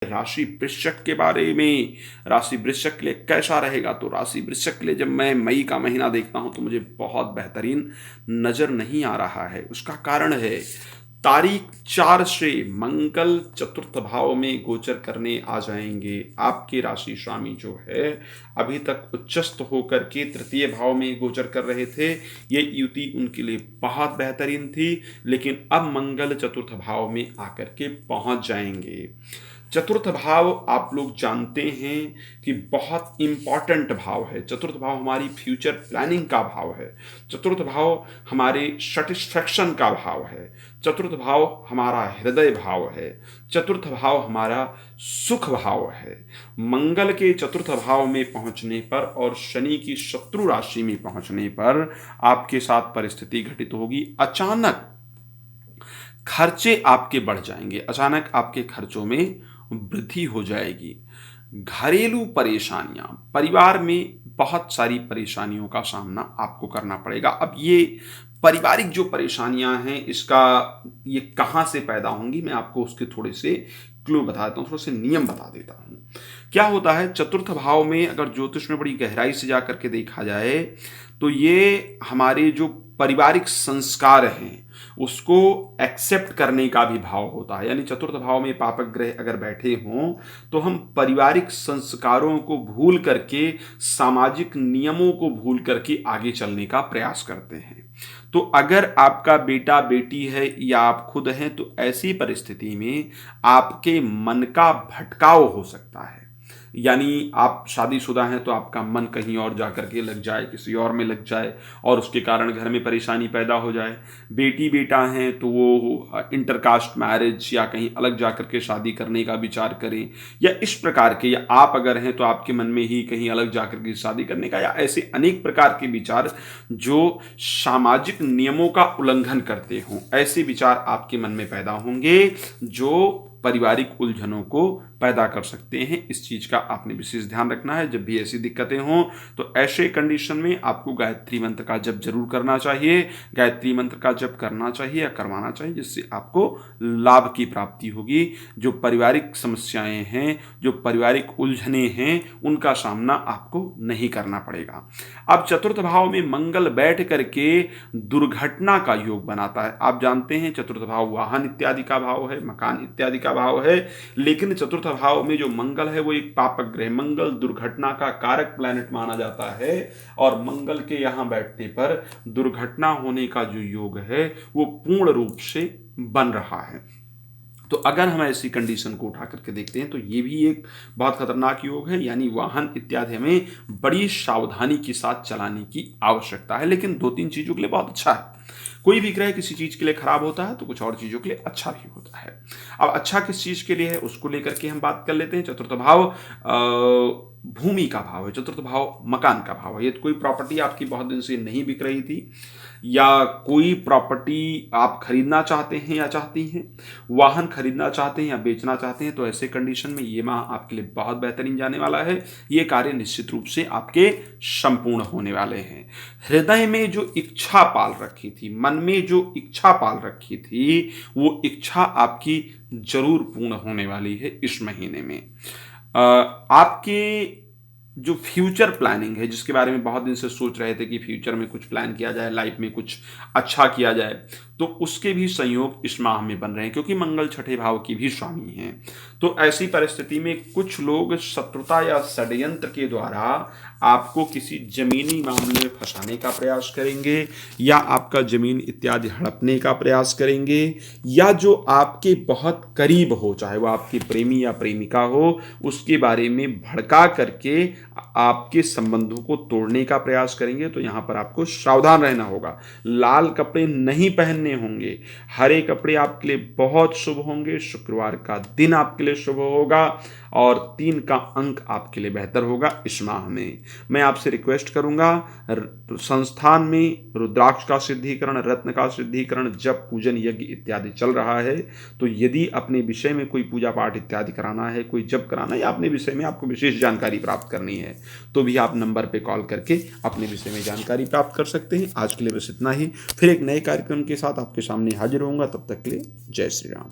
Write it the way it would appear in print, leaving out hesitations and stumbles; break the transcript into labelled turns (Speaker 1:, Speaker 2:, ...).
Speaker 1: राशि वृश्चिक के बारे में, राशि वृश्चिक के लिए कैसा रहेगा। तो राशि वृश्चिक के लिए जब मैं मई का महीना देखता हूं तो मुझे बहुत बेहतरीन नजर नहीं आ रहा है। उसका कारण है तारीख 4 से मंगल चतुर्थ भाव में गोचर करने आ जाएंगे। आपके राशि स्वामी जो है अभी तक उच्चस्थ होकर के तृतीय भाव में गोचर कर रहे थे, ये युति उनके लिए बहुत बेहतरीन थी, लेकिन अब मंगल चतुर्थ भाव में आकर के पहुंच जाएंगे। चतुर्थ भाव आप लोग जानते हैं कि बहुत इंपॉर्टेंट भाव है। चतुर्थ भाव हमारी फ्यूचर प्लानिंग का भाव है। चतुर्थ भाव हमारे सेटिस्फैक्शन का भाव है। चतुर्थ भाव हमारा हृदय भाव है। चतुर्थ भाव हमारा सुख भाव है। मंगल के चतुर्थ भाव में पहुंचने पर और शनि की शत्रु राशि में पहुंचने पर आपके साथ परिस्थिति घटित होगी। अचानक खर्चे आपके बढ़ जाएंगे, अचानक आपके खर्चों में वृद्धि हो जाएगी। घरेलू परेशानियां, परिवार में बहुत सारी परेशानियों का सामना आपको करना पड़ेगा। अब ये पारिवारिक जो परेशानियां हैं, इसका ये कहां से पैदा होंगी, मैं आपको उसके थोड़े से क्लू बता देता हूं, थोड़े से नियम बता देता हूं। क्या होता है, चतुर्थ भाव में अगर ज्योतिष में बड़ी गहराई से जाकर के देखा जाए तो ये हमारे जो पारिवारिक संस्कार हैं उसको एक्सेप्ट करने का भी भाव होता है। यानी चतुर्थ भाव में पापक ग्रह अगर बैठे हों तो हम पारिवारिक संस्कारों को भूल करके, सामाजिक नियमों को भूल करके आगे चलने का प्रयास करते हैं। तो अगर आपका बेटा बेटी है या आप खुद हैं तो ऐसी परिस्थिति में आपके मन का भटकाव हो सकता है। यानी आप शादीशुदा हैं तो आपका मन कहीं और जाकर के लग जाए, किसी और में लग जाए और उसके कारण घर में परेशानी पैदा हो जाए। बेटी बेटा हैं तो वो इंटरकास्ट मैरिज या कहीं अलग जाकर के शादी करने का विचार करें, या इस प्रकार के, या आप अगर हैं तो आपके मन में ही कहीं अलग जाकर के शादी करने का, या ऐसे अनेक प्रकार के विचार जो सामाजिक नियमों का उल्लंघन करते हों, ऐसे विचार आपके मन में पैदा होंगे जो पारिवारिक उलझनों को पैदा कर सकते हैं। इस चीज का आपने विशेष ध्यान रखना है। जब भी ऐसी दिक्कतें हों तो ऐसे कंडीशन में आपको गायत्री मंत्र का जप जरूर करना चाहिए। गायत्री मंत्र का जप करना चाहिए या करवाना चाहिए, जिससे आपको लाभ की प्राप्ति होगी। जो पारिवारिक समस्याएं हैं, जो पारिवारिक उलझने हैं, उनका सामना आपको नहीं करना पड़ेगा। अब चतुर्थ भाव में मंगल बैठ करके दुर्घटना का योग बनाता है। आप जानते हैं चतुर्थ भाव वाहन इत्यादि का भाव है, मकान इत्यादि का भाव है, लेकिन चतुर्थ भाव में जो मंगल है वो एक पापक ग्रह, मंगल दुर्घटना का कारक प्लैनेट माना जाता है। और मंगल के यहां बैठने पर दुर्घटना होने का जो योग है वो पूर्ण रूप से बन रहा है। तो अगर हम ऐसी कंडीशन को उठा करके देखते हैं तो ये भी एक बहुत खतरनाक योग है। यानी वाहन इत्यादि हमें बड़ी सावधानी के साथ चलाने की आवश्यकता है। लेकिन 2-3 चीजों के लिए बहुत अच्छा है। कोई भी ग्रह किसी चीज के लिए खराब होता है तो कुछ और चीजों के लिए अच्छा भी होता है। अब अच्छा किस चीज के लिए है उसको लेकर के हम बात कर लेते हैं। चतुर्थ भाव भूमि का भाव है, चतुर्थ भाव मकान का भाव है। ये कोई प्रॉपर्टी आपकी बहुत दिन से नहीं बिक रही थी, या कोई प्रॉपर्टी आप खरीदना चाहते हैं या चाहती हैं, वाहन खरीदना चाहते हैं या बेचना चाहते हैं, तो ऐसे कंडीशन में ये माह आपके लिए बहुत बेहतरीन जाने वाला है। ये कार्य निश्चित रूप से आपके संपूर्ण होने वाले हैं। हृदय में जो इच्छा पाल रखी थी, मन में जो इच्छा पाल रखी थी, वो इच्छा आपकी जरूर पूर्ण होने वाली है इस महीने में। आपके जो फ्यूचर प्लानिंग है, जिसके बारे में बहुत दिन से सोच रहे थे कि फ्यूचर में कुछ प्लान किया जाए, लाइफ में कुछ अच्छा किया जाए, तो उसके भी संयोग इस माह में बन रहे हैं, क्योंकि मंगल छठे भाव की भी स्वामी हैं। तो ऐसी परिस्थिति में कुछ लोग शत्रुता या षड्यंत्र के द्वारा आपको किसी जमीनी मामले में फंसाने का प्रयास करेंगे, या आपका जमीन इत्यादि हड़पने का प्रयास करेंगे, या जो आपके बहुत करीब हो, चाहे वो आपके प्रेमी या प्रेमिका हो, उसके बारे में भड़का करके आपके संबंधों को तोड़ने का प्रयास करेंगे। तो यहाँ पर आपको सावधान रहना होगा। लाल कपड़े नहीं पहनने होंगे, हरे कपड़े आपके लिए बहुत शुभ होंगे। शुक्रवार का दिन आपके लिए शुभ होगा और 3 का अंक आपके लिए बेहतर होगा इस माह में। मैं आपसे रिक्वेस्ट करूंगा, संस्थान में रुद्राक्ष का सिद्धीकरण, रत्न का सिद्धीकरण, जप, पूजन, यज्ञ इत्यादि चल रहा है। तो यदि अपने विषय में कोई पूजा पाठ इत्यादि कराना है, कोई जप कराना है, या अपने विषय में आपको विशेष जानकारी प्राप्त करनी है, तो भी आप नंबर पे कॉल करके अपने विषय में जानकारी प्राप्त कर सकते हैं। आज के लिए बस इतना ही। फिर एक नए कार्यक्रम के साथ आपके सामने हाजिर होऊंगा। तब तक के लिए जय श्री राम।